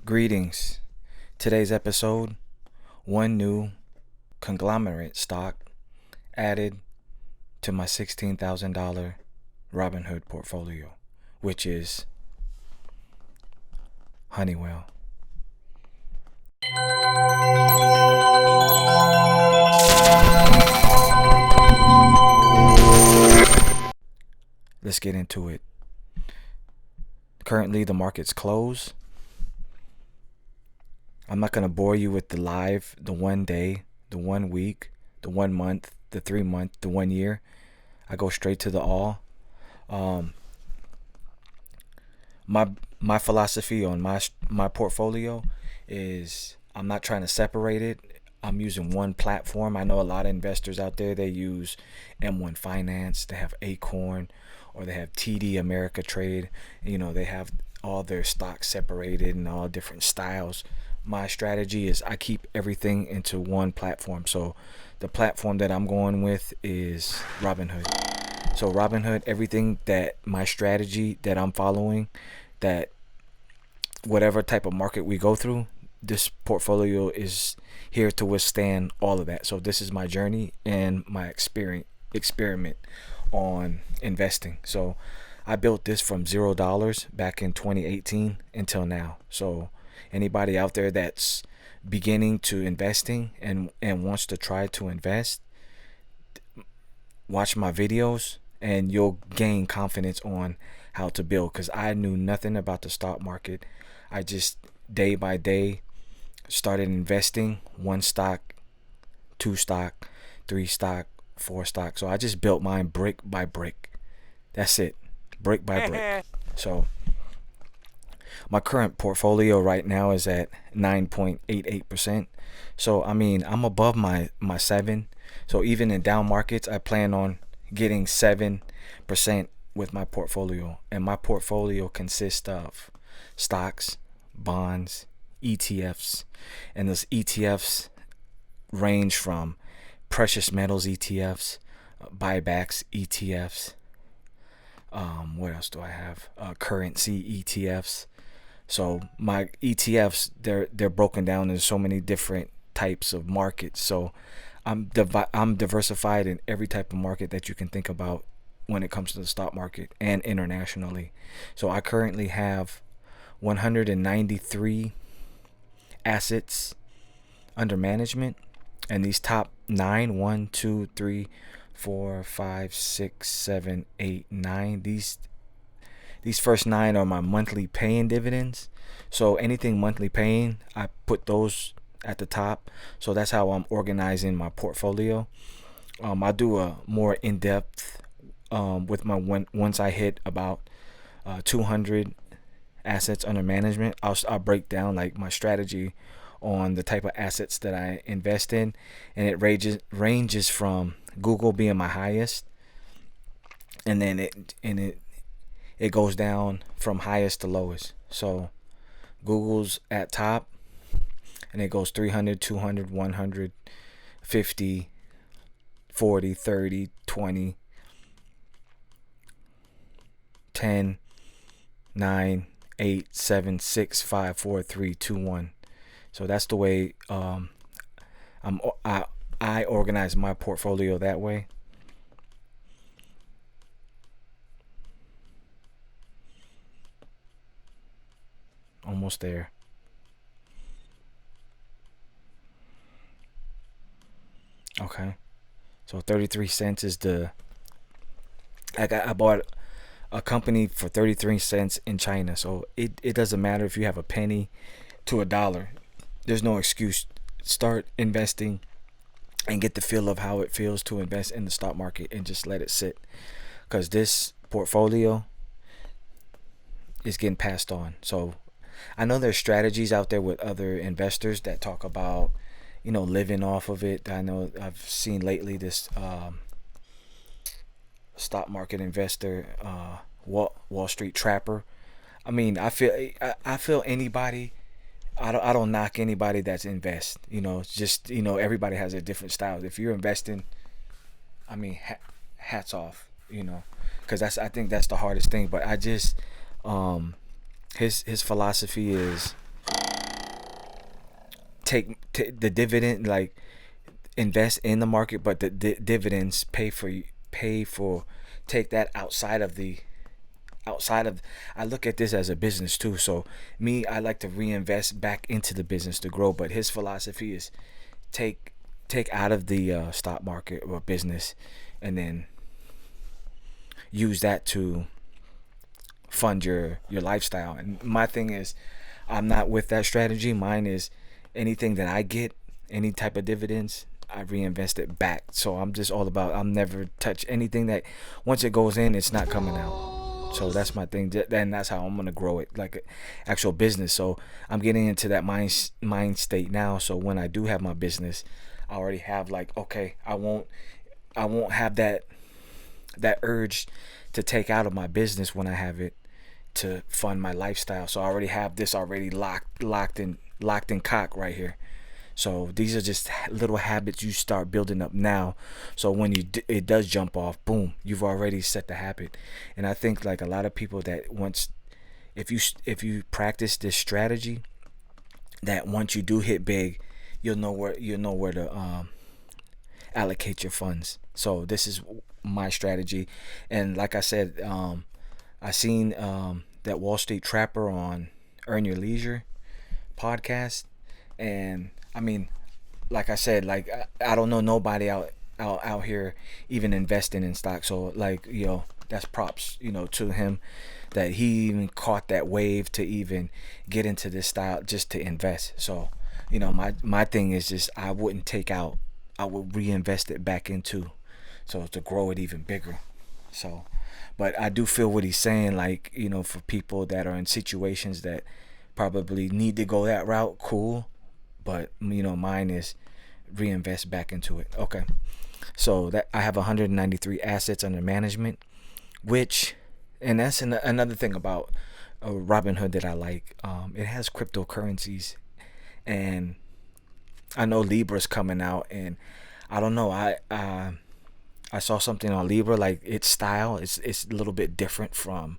Greetings. Today's episode, one new conglomerate stock added to my $16,000 Robinhood portfolio, which is Honeywell. Let's get into it. Currently, the market's closed. I'm not going to bore you with the 1 day, the 1 week, the 1 month, the 3 month, the 1 year. I go straight to the all. My philosophy on my portfolio is I'm not trying to separate it. I'm using one platform. I know a lot of investors out there, they use M1 Finance, they have Acorn, or they have TD America Trade. They have all their stocks separated and all different styles. My strategy is I keep everything into one platform. So the platform that I'm going with is Robinhood. So Robinhood, everything that my strategy that I'm following, that whatever type of market we go through, this portfolio is here to withstand all of that. So this is my journey and my experiment on investing. So I built this from $0 back in 2018 until now. So anybody out there that's beginning to investing and wants to try to invest, watch my videos and you'll gain confidence on how to build, because I knew nothing about the stock market. I just day by day started investing, 1 stock, 2 stock, 3 stock, 4 stock. So I just built mine brick by brick. That's it, brick by brick. So my current portfolio right now is at 9.88%. So I'm above my 7. So even in down markets, I plan on getting 7% with my portfolio. And my portfolio consists of stocks, bonds, ETFs. And those ETFs range from precious metals ETFs, buybacks ETFs. What else do I have? Currency ETFs. So my ETFs, they're broken down in so many different types of markets. So I'm diversified in every type of market that you can think about when it comes to the stock market and internationally. So I currently have 193 assets under management, and these top 9, 1, 2, 3, 4, 5, 6, 7, 8, 9. These first 9 are my monthly paying dividends. So anything monthly paying, I put those at the top. So that's how I'm organizing my portfolio. I do a more in-depth with my once I hit about 200 assets under management. I'll break down like my strategy on the type of assets that I invest in, and it ranges from Google being my highest, and then it goes down from highest to lowest. So Google's at top, and it goes 300, 200, 100, 50, 40, 30, 20, 10, 9, 8, 7, 6, 5, 4, 3, 2, 1. So that's the way I organize my portfolio that way. Almost there. Okay. So 33 cents is I bought a company for 33 cents in China. So it doesn't matter if you have a penny to $1. There's no excuse. Start investing and get the feel of how it feels to invest in the stock market and just let it sit. Because this portfolio is getting passed on. So I know there's strategies out there with other investors that talk about, living off of it. I know I've seen lately this stock market investor, Wall Street Trapper. I feel anybody. I don't knock anybody that's invest. It's just everybody has a different style. If you're investing, hats off. Because I think that's the hardest thing. But I just his philosophy is the dividend, like invest in the market, but the dividends pay for take that outside of. I look at this as a business too. So me, I like to reinvest back into the business to grow. But his philosophy is take out of the stock market or business, and then use that to fund your lifestyle. And my thing is, I'm not with that strategy. Mine is anything that I get, any type of dividends, I reinvest it back. So I'm just all about, I'll never touch anything that once it goes in, it's not coming out. So that's my thing. Then that's how I'm gonna grow it, like an actual business. So I'm getting into that mind state now. So when I do have my business, I already have like, okay, I won't have that urge to take out of my business when I have it to fund my lifestyle. So I already have this already locked in cock right here. So these are just little habits you start building up now. So when it does jump off, boom, you've already set the habit. And I think like a lot of people that if you practice this strategy, that once you do hit big, you'll know where to allocate your funds. So this is my strategy. And like I said, I seen that Wall Street Trapper on Earn Your Leisure podcast, and I mean, like I said, like I don't know nobody out here even investing in stock. So like, that's props, to him, that he even caught that wave to even get into this style just to invest. So, my thing is just, I wouldn't take out, I would reinvest it back into, so to grow it even bigger. So, but I do feel what he's saying, like, for people that are in situations that probably need to go that route, cool. But mine is reinvest back into it. Okay, so that I have 193 assets under management, and that's another thing about Robinhood that I like. It has cryptocurrencies, and I know Libra's coming out, and I don't know. I saw something on Libra, like its style it's a little bit different from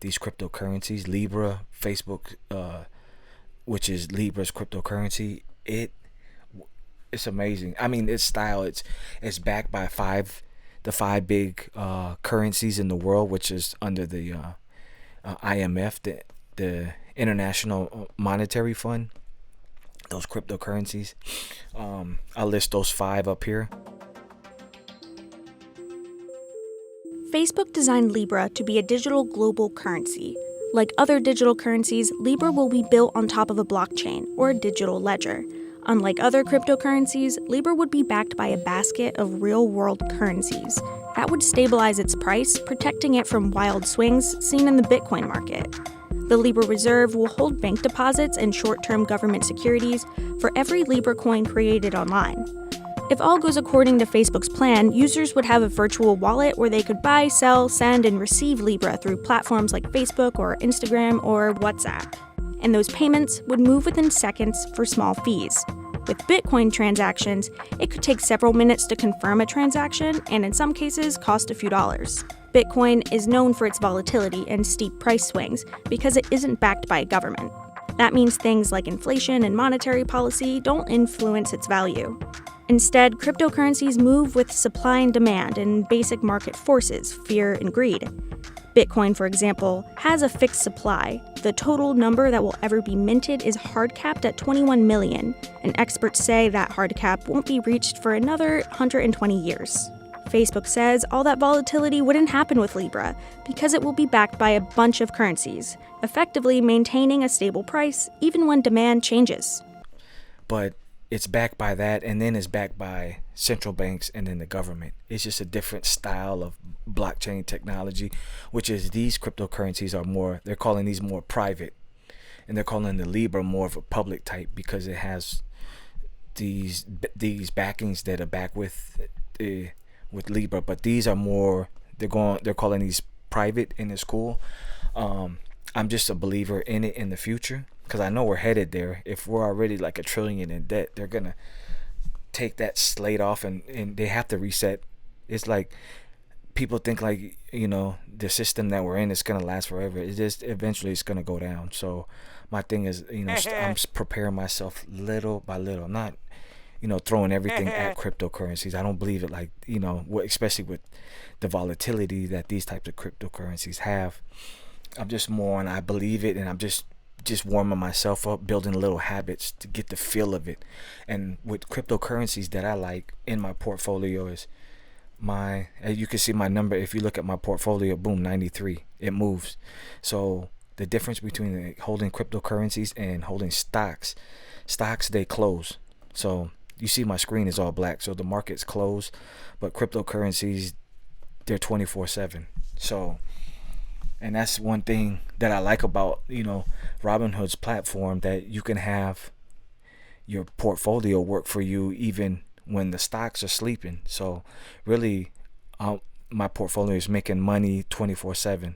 these cryptocurrencies. Libra, Facebook, which is Libra's cryptocurrency, it's amazing. I mean, its style, it's backed by the five big currencies in the world, which is under the IMF, the International Monetary Fund. Those cryptocurrencies. I'll list those 5 up here. Facebook designed Libra to be a digital global currency. Like other digital currencies, Libra will be built on top of a blockchain, or a digital ledger. Unlike other cryptocurrencies, Libra would be backed by a basket of real-world currencies. That would stabilize its price, protecting it from wild swings seen in the Bitcoin market. The Libra Reserve will hold bank deposits and short-term government securities for every Libra coin created online. If all goes according to Facebook's plan, users would have a virtual wallet where they could buy, sell, send, and receive Libra through platforms like Facebook or Instagram or WhatsApp. And those payments would move within seconds for small fees. With Bitcoin transactions, it could take several minutes to confirm a transaction and in some cases cost a few dollars. Bitcoin is known for its volatility and steep price swings because it isn't backed by a government. That means things like inflation and monetary policy don't influence its value. Instead, cryptocurrencies move with supply and demand and basic market forces, fear and greed. Bitcoin, for example, has a fixed supply. The total number that will ever be minted is hard capped at 21 million, and experts say that hard cap won't be reached for another 120 years. Facebook says all that volatility wouldn't happen with Libra because it will be backed by a bunch of currencies, effectively maintaining a stable price even when demand changes. But it's backed by that, and then it's backed by central banks and then the government. It's just a different style of blockchain technology, which is these cryptocurrencies they're calling these more private, and they're calling the Libra more of a public type because it has these backings that are back with Libra. But these are more, they're calling these private, and it's cool. I'm just a believer in it in the future, because I know we're headed there. If we're already like $1 trillion in debt, they're going to take that slate off and they have to reset. It's like people think like, the system that we're in is gonna last forever. It just eventually it's gonna go down. So my thing is, I'm preparing myself little by little. I'm not, throwing everything at cryptocurrencies. I don't believe it, like, especially with the volatility that these types of cryptocurrencies have. I'm just more on I believe it, and I'm just warming myself up, building little habits to get the feel of it. And with cryptocurrencies that I like in my portfolio is you can see my number. If you look at my portfolio, boom, 93, it moves. So the difference between holding cryptocurrencies and holding stocks, they close. So you see my screen is all black, so the market's closed, but cryptocurrencies, they're 24/7. So, and that's one thing that I like about, Robinhood's platform, that you can have your portfolio work for you even when the stocks are sleeping. So really, my portfolio is making money 24/7,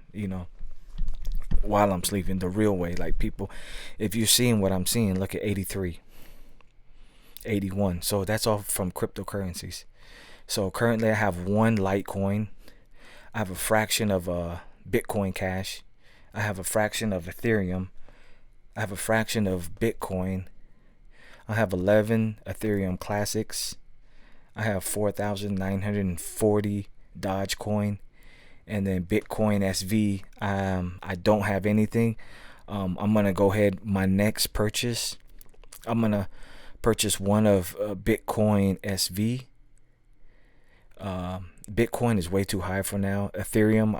while I'm sleeping, the real way. Like, people, if you're seeing what I'm seeing, look at 83, 81. So that's all from cryptocurrencies. So currently I have one Litecoin. I have a fraction of Bitcoin Cash. I have a fraction of Ethereum. I have a fraction of Bitcoin. I have 11 Ethereum Classics. I have 4,940 Dogecoin. And then Bitcoin SV, I don't have anything. I'm going to go ahead, my next purchase, I'm going to purchase one of Bitcoin SV. Bitcoin is way too high for now. Ethereum,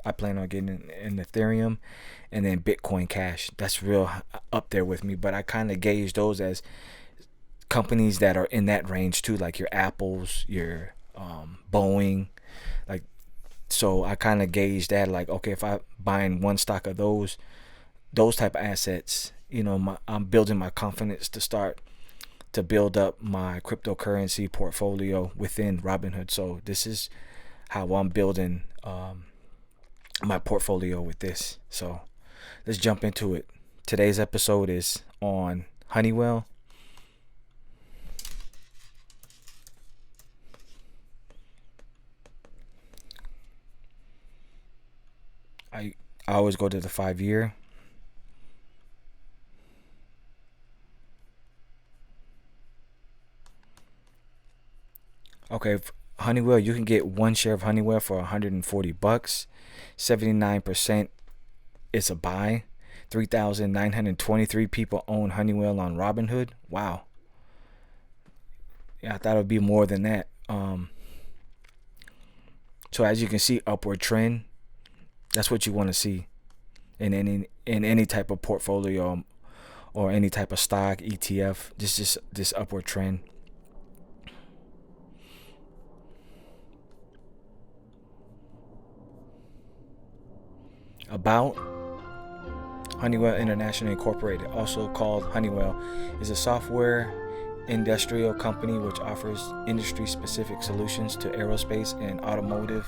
I plan on getting an Ethereum, and then Bitcoin Cash. That's real up there with me, but I kind of gauge those as companies that are in that range too, like your Apples, your Boeing, like. So I kind of gauge that, like, okay, if I buying one stock of those type of assets, I'm building my confidence to start to build up my cryptocurrency portfolio within Robinhood. So this is how I'm building my portfolio with this. So let's jump into it. Today's episode is on Honeywell. I always go to the 5-year. Okay, Honeywell, you can get one share of Honeywell for $140. 79% is a buy. 3,923 people own Honeywell on Robinhood. Wow. Yeah, I thought it would be more than that. So as you can see, upward trend. That's what you want to see in any type of portfolio or any type of stock, ETF. This upward trend. About Honeywell International Incorporated, also called Honeywell, is a software industrial company which offers industry-specific solutions to aerospace and automotive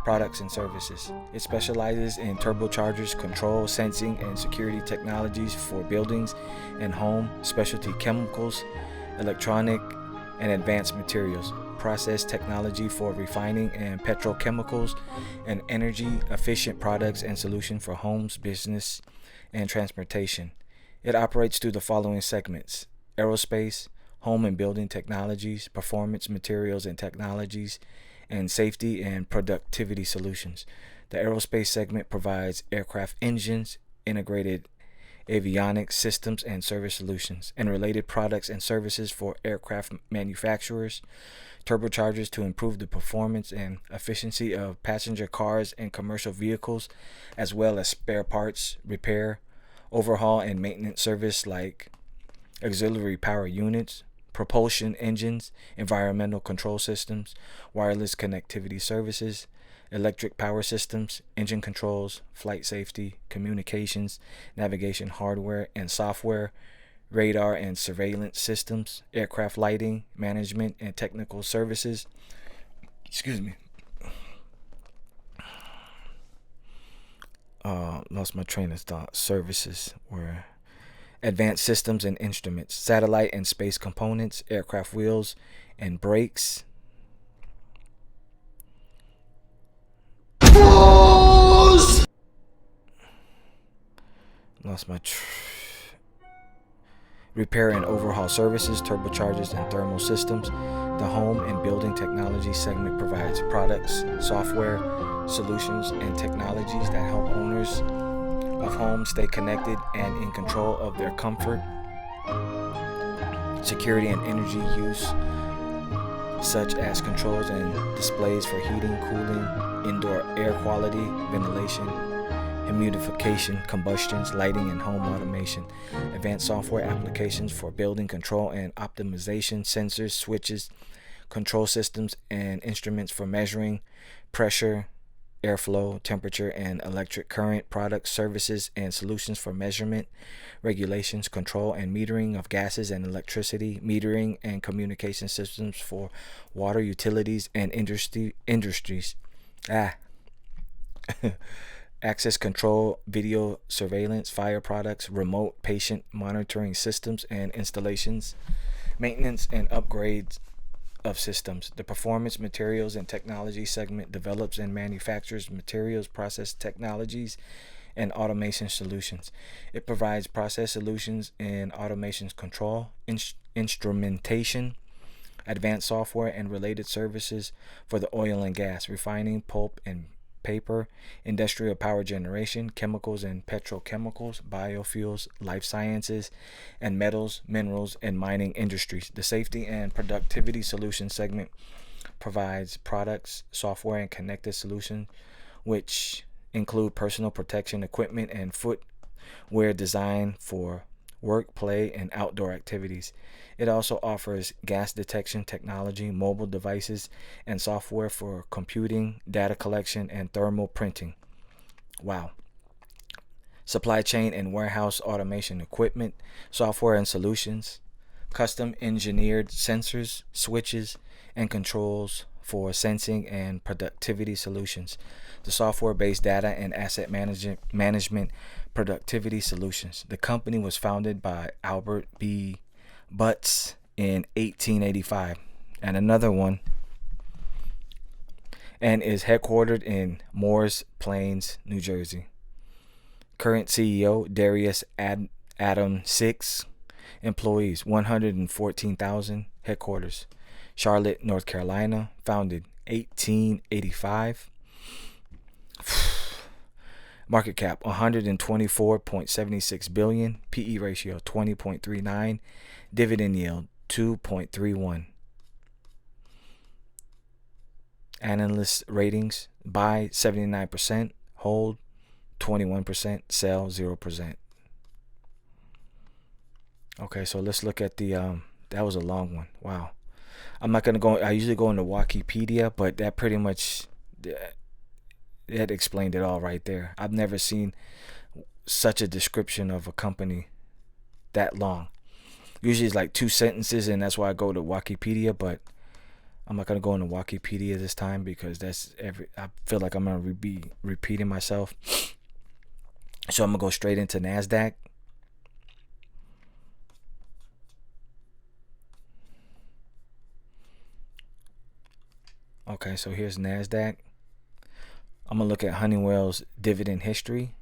products and services. It specializes in turbochargers, control, sensing, and security technologies for buildings and home, specialty chemicals, electronic and advanced materials, process technology for refining and petrochemicals, and energy-efficient products and solutions for homes, business, and transportation. It operates through the following segments: aerospace, home and building technologies, performance materials and technologies, and safety and productivity solutions. The aerospace segment provides aircraft engines, integrated avionics systems and service solutions, and related products and services for aircraft manufacturers, turbochargers to improve the performance and efficiency of passenger cars and commercial vehicles, as well as spare parts, repair, overhaul, and maintenance service like auxiliary power units, propulsion engines, environmental control systems, wireless connectivity services, electric power systems, engine controls, flight safety, communications, navigation hardware and software, radar and surveillance systems, aircraft lighting, management and technical services. Lost my train of thought. Services were advanced systems and instruments, satellite and space components, aircraft wheels and brakes, News! Lost my repair and overhaul services, turbochargers, and thermal systems. The home and building technology segment provides products, software, solutions, and technologies that help owners of homes stay connected and in control of their comfort, security, and energy use, such as controls and displays for heating, cooling, indoor air quality, ventilation, humidification, combustions, lighting, and home automation. Advanced software applications for building control and optimization, sensors, switches, control systems, and instruments for measuring pressure, airflow, temperature, and electric current. Products, services, and solutions for measurement, regulations, control, and metering of gases and electricity. Metering and communication systems for water, utilities, and industries. Access control, video surveillance, fire products, remote patient monitoring systems and installations, maintenance and upgrades of systems. The performance materials and technology segment develops and manufactures materials, process technologies, and automation solutions. It provides process solutions in automation control, instrumentation, advanced software, and related services for the oil and gas, refining, pulp and paper, industrial power generation, chemicals and petrochemicals, biofuels, life sciences, and metals, minerals, and mining industries. The safety and productivity solutions segment provides products, software, and connected solutions, which include personal protection equipment and footwear designed for work, play, and outdoor activities. It also offers gas detection technology, mobile devices, and software for computing, data collection, and thermal printing. Wow. Supply chain and warehouse automation equipment, software and solutions, custom engineered sensors, switches, and controls for sensing and productivity solutions. The software-based data and asset management productivity solutions. The company was founded by Albert B. Butts in 1885, and another one, and is headquartered in Morris Plains, New Jersey. Current CEO Darius Adamczyk. Employees 114,000. Headquarters Charlotte, North Carolina. Founded 1885. Market cap 124.76 billion. PE ratio 20.39. Dividend yield 2.31. Analyst ratings: buy 79%, hold 21%, sell 0%. Okay, so let's look at the that was a long one. Wow. I'm not gonna go. I usually go into Wikipedia, but that pretty much that explained it all right there. I've never seen such a description of a company that long. Usually it's like 2 sentences, and that's why I go to Wikipedia, but I'm not gonna go into Wikipedia this time because I feel like I'm gonna be repeating myself. So I'm gonna go straight into NASDAQ. Okay, so here's NASDAQ. I'm gonna look at Honeywell's dividend history.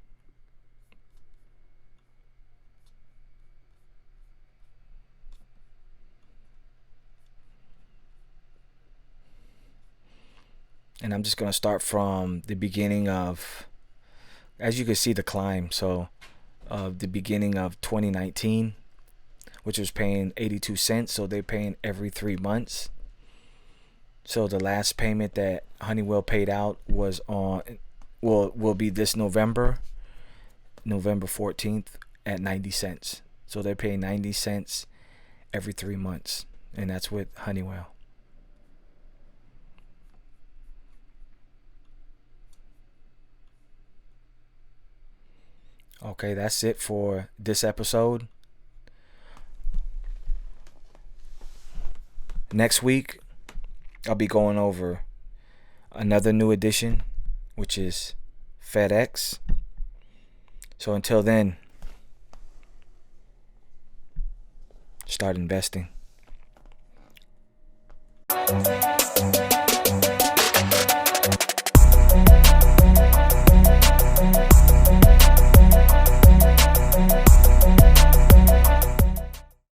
And I'm just going to start from the beginning of, as you can see, the climb. So the beginning of 2019, which was paying 82 cents. So they're paying every 3 months. So the last payment that Honeywell paid out was will be this November 14th at 90 cents. So they're paying 90 cents every 3 months. And that's with Honeywell. Okay, that's it for this episode. Next week, I'll be going over another new edition, which is FedEx. So until then, start investing.